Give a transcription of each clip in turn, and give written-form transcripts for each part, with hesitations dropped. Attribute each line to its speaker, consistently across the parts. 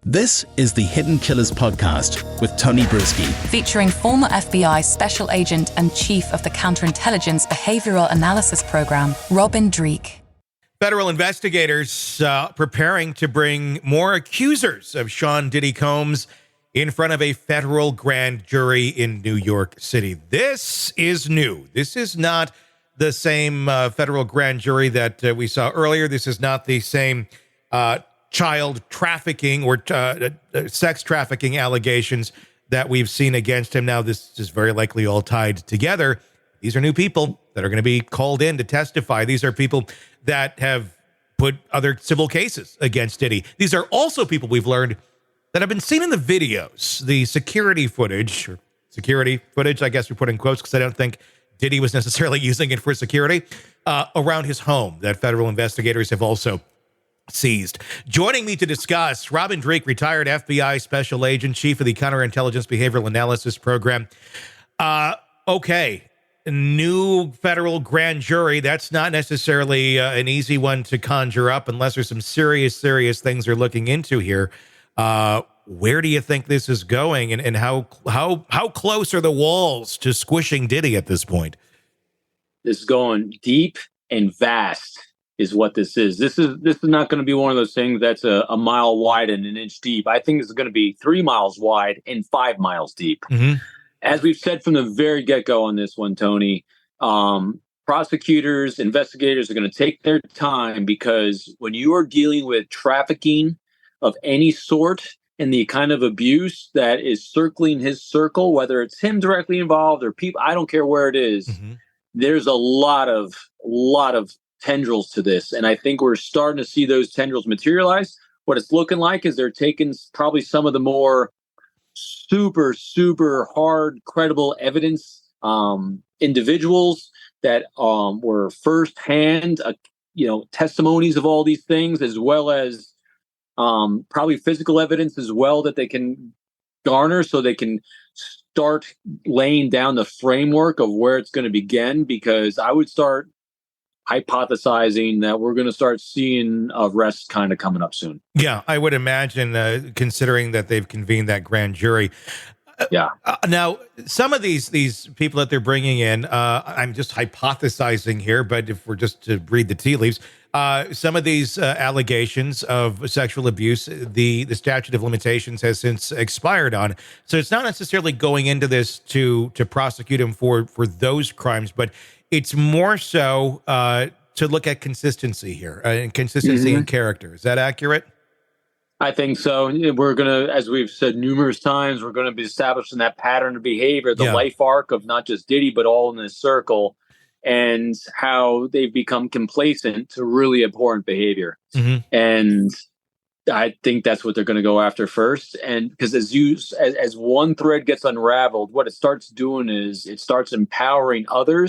Speaker 1: This is the Hidden Killers podcast with Tony Brueski,
Speaker 2: featuring former FBI Special Agent and Chief of the Counterintelligence Behavioral Analysis Program, Dreeke.
Speaker 3: Federal investigators preparing to bring more accusers of Sean Diddy Combs in front of a federal grand jury in New York City. This is new. This is not the same federal grand jury that we saw earlier. This is not the same child trafficking or sex trafficking allegations that we've seen against him. Now, this is very likely all tied together. These are new people that are going to be called in to testify. These are people that have put other civil cases against Diddy. These are also people we've learned that have been seen in the videos, the security footage, I guess we put in quotes because I don't think Diddy was necessarily using it for security, around his home that federal investigators have also seized. Joining me to discuss, Dreeke, retired FBI Special Agent, Chief of the Counterintelligence Behavioral Analysis Program. Okay, new federal grand jury. That's not necessarily an easy one to conjure up unless there's some serious things they're looking into here. Where do you think this is going, and how close are the walls to squishing Diddy at this point?
Speaker 4: This is going deep and vast is what this is. This is not going to be one of those things that's a mile wide and an inch deep. I think it's going to be 3 miles wide and 5 miles deep. Mm-hmm. As we've said from the very get-go on this one, Tony, prosecutors, investigators are going to take their time, because when you are dealing with trafficking of any sort and the kind of abuse that is circling his circle, whether it's him directly involved or people, I don't care where it is, mm-hmm. There's a lot of tendrils to this. And I think we're starting to see those tendrils materialize. What it's looking like is they're taking probably some of the more super hard, credible evidence, individuals that were firsthand, testimonies of all these things, as well as probably physical evidence as well that they can garner, so they can start laying down the framework of where it's going to begin. Because I would start hypothesizing that we're going to start seeing arrests kind of coming up soon.
Speaker 3: Yeah, I would imagine, considering that they've convened that grand jury.
Speaker 4: Yeah.
Speaker 3: Now, some of these people that they're bringing in, I'm just hypothesizing here, but if we're just to read the tea leaves, some of these allegations of sexual abuse, the statute of limitations has since expired on. So it's not necessarily going into this to prosecute him for those crimes, but it's more so to look at consistency here, and consistency mm-hmm. in character. Is that accurate?
Speaker 4: I think so. We're going to, as we've said numerous times, we're going to be establishing that pattern of behavior, the life arc of not just Diddy, but all in this circle, and how they've become complacent to really abhorrent behavior. Mm-hmm. And I think that's what they're going to go after first. And because as one thread gets unraveled, what it starts doing is it starts empowering other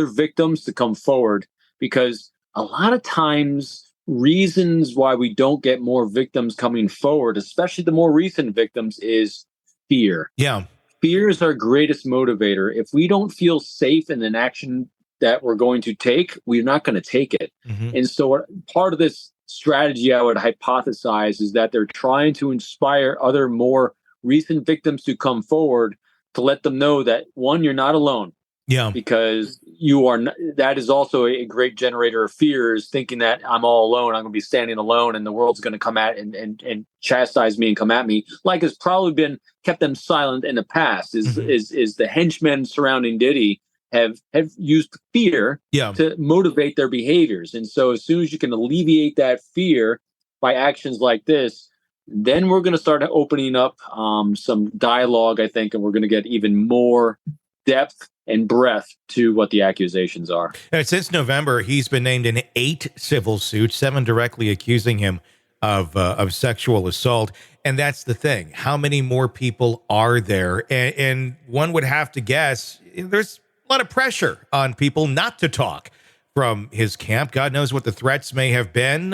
Speaker 4: victims to come forward, because a lot of times reasons why we don't get more victims coming forward, especially the more recent victims, is fear.
Speaker 3: Yeah.
Speaker 4: Fear is our greatest motivator. If we don't feel safe in an action that we're going to take, we're not going to take it. Mm-hmm. And so part of this strategy, I would hypothesize, is that they're trying to inspire other more recent victims to come forward, to let them know that, one, you're not alone.
Speaker 3: Yeah,
Speaker 4: because you are. That is also a great generator of fears, thinking that I'm all alone. I'm going to be standing alone, and the world's going to come at and chastise me and come at me, like has probably been kept them silent in the past. Is the henchmen surrounding Diddy have used fear to motivate their behaviors, and so as soon as you can alleviate that fear by actions like this, then we're going to start opening up some dialogue, I think, and we're going to get even more depth and breadth to what the accusations are.
Speaker 3: Since November, he's been named in 8 civil suits, 7 directly accusing him of sexual assault. And that's the thing. How many more people are there? And one would have to guess there's a lot of pressure on people not to talk from his camp. God knows what the threats may have been,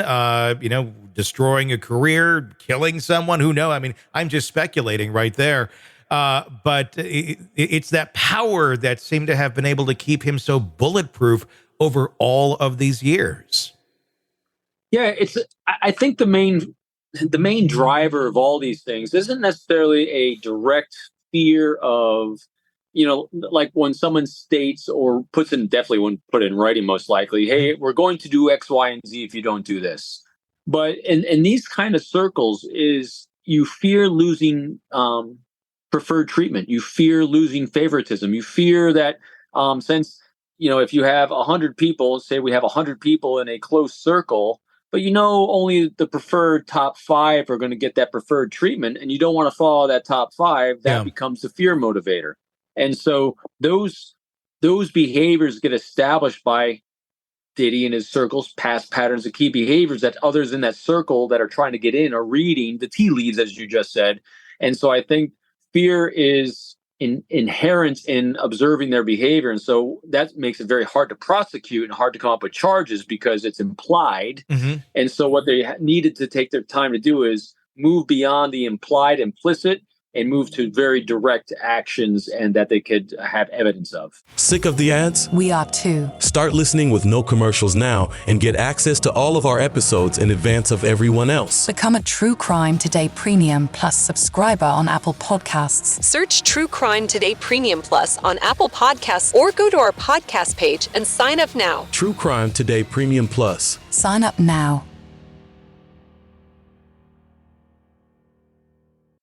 Speaker 3: destroying a career, killing someone, who knows? I mean, I'm just speculating right there. But it's that power that seemed to have been able to keep him so bulletproof over all of these years.
Speaker 4: Yeah, I think the main the main driver of all these things isn't necessarily a direct fear of, like when someone states or puts in, definitely when put in writing, most likely, hey, we're going to do X, Y, and Z if you don't do this. But in these kind of circles is you fear losing preferred treatment. You fear losing favoritism. You fear that since, if you have 100 people, say we have 100 people in a close circle, but only the preferred top 5 are going to get that preferred treatment, and you don't want to follow that top 5, that becomes the fear motivator. And so those behaviors get established by Diddy and his circles, past patterns of key behaviors that others in that circle that are trying to get in are reading the tea leaves, as you just said. And so I think fear is inherent in observing their behavior. And so that makes it very hard to prosecute and hard to come up with charges because it's implied. Mm-hmm. And so what they needed to take their time to do is move beyond the implied, implicit, and move to very direct actions and that they could have evidence of.
Speaker 5: Sick of the ads?
Speaker 2: We are too.
Speaker 5: Start listening with no commercials now and get access to all of our episodes in advance of everyone else.
Speaker 2: Become a True Crime Today Premium Plus subscriber on Apple Podcasts.
Speaker 6: Search True Crime Today Premium Plus on Apple Podcasts or go to our podcast page and sign up now.
Speaker 5: True Crime Today Premium Plus.
Speaker 2: Sign up now.